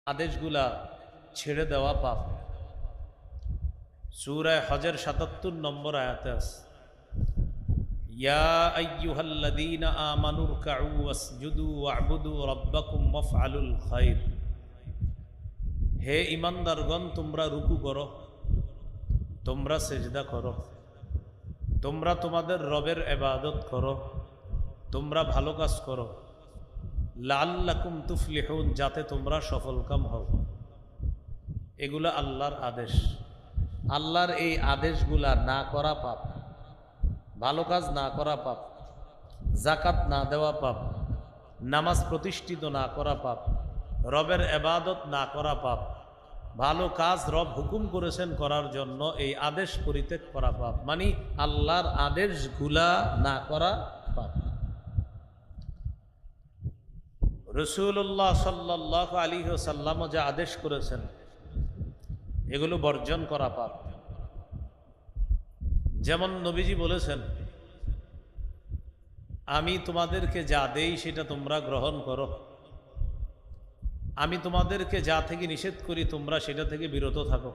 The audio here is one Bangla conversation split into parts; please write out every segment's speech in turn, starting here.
আদেশগুলা ছেড়ে দেওয়া পাপ। সূরা হজের ৭৭ নম্বর আয়াতে আছে, ইয়া আইয়ুহাল্লাযীনা আমানু রুকউ ওয়াসজুদু ওয়া'বুদু রাব্বাকুম ওয়াফআলুল খায়র। হে ঈমানদারগণ, তোমরা রুকু করো, তোমরা সিজদা করো, তোমরা তোমাদের রবের ইবাদত করো, তোমরা ভালো কাজ করো, লাআল্লাকুম তুফলিহুন, যাতে তোমরা সফলকাম হও। এগুলো আল্লাহর আদেশ। আল্লাহর এই আদেশগুলা না করা পাপ, ভালো কাজ না করা পাপ, যাকাত না দেওয়া পাপ, নামাজ প্রতিষ্ঠিত না করা পাপ, রবের ইবাদত না করা পাপ, ভালো কাজ রব হুকুম করেছেন করার জন্য এই আদেশ পরিত্যাগ করা পাপ, মানে আল্লাহর আদেশগুলা না করা পাপ। রাসূলুল্লাহ সাল্লাল্লাহু আলাইহি ওয়াসাল্লাম যা আদেশ করেছেন এগুলো বর্জন করা পাপ। যেমন নবীজি বলেছেন, আমি তোমাদেরকে যা দেই সেটা তোমরা গ্রহণ করো, আমি তোমাদেরকে যা থেকে নিষেধ করি তোমরা সেটা থেকে বিরত থাকো।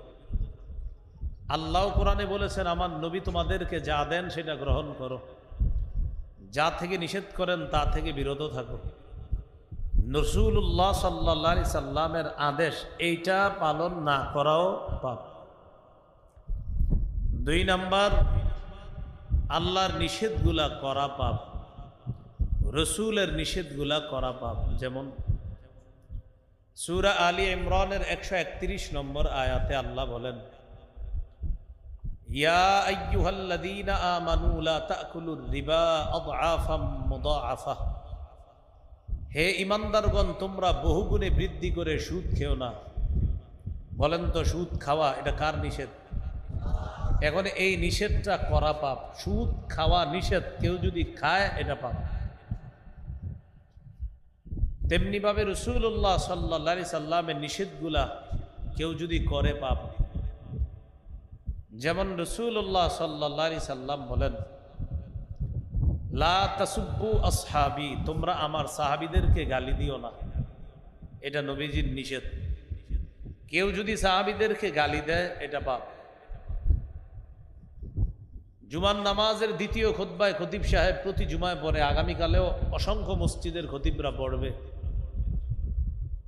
আল্লাহ কোরআনে বলেছেন, আমার নবী তোমাদেরকে যা দেন সেটা গ্রহণ করো, যা থেকে নিষেধ করেন তা থেকে বিরত থাকো। রাসূলুল্লাহ সাল্লাল্লাহু আলাইহি সাল্লামের আদেশ এইটা পালন না করাও পাপ। ২ নাম্বার, আল্লাহর নিষেধগুলা করা পাপ, রসুলের নিষেধগুলা করা পাপ। যেমন সূরা আলী ইমরানের ১৩১ নম্বর আয়াতে আল্লাহ বলেন, ইয়া আইয়ুহাল্লাযীনা আমানু লা তা'কুলুর রিবা আদআফাম মুদাআফা। হে ঈমানদারগণ, তোমরা বহুগুণে বৃদ্ধি করে সুদ খেও না। বলেন তো, সুদ খাওয়া এটা কার নিষেধ? এখন এই নিষেধটা করা পাপ। সুদ খাওয়া নিষেধ, কেউ যদি খায় এটা পাপ। তেমনিভাবে রাসূলুল্লাহ সাল্লাল্লাহু আলাইহি সাল্লামের নিষেধগুলা কেউ যদি করে পাপ। যেমন রাসূলুল্লাহ সাল্লাল্লাহু আলাইহি সাল্লাম বলেন, লা তাসুব্বু আসহাবি, তোমরা আমার সাহাবীদেরকে গালি দিও না। এটা নবীজির নিষেধ। কেউ যদি সাহাবীদেরকে গালি দেয় এটা পাপ। জুমার নামাজের দ্বিতীয় খুতবায় খতিব সাহেব প্রতি জুমায় পড়ে, আগামীকালেও অসংখ্য মসজিদের খতিবরা পড়বে,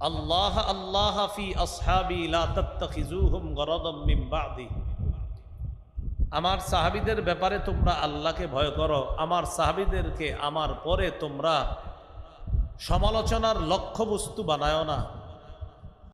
আল্লাহ আল্লাহ ফি আসহাবি লা তাত্তাখিজুহুম গরাদাম মিন বা'দি। আমার সাহাবীদের ব্যাপারে তোমরা আল্লাহকে ভয় করো, আমার সাহাবীদেরকে আমার পরে তোমরা সমালোচনার লক্ষ্যবস্তু বানায়ো না।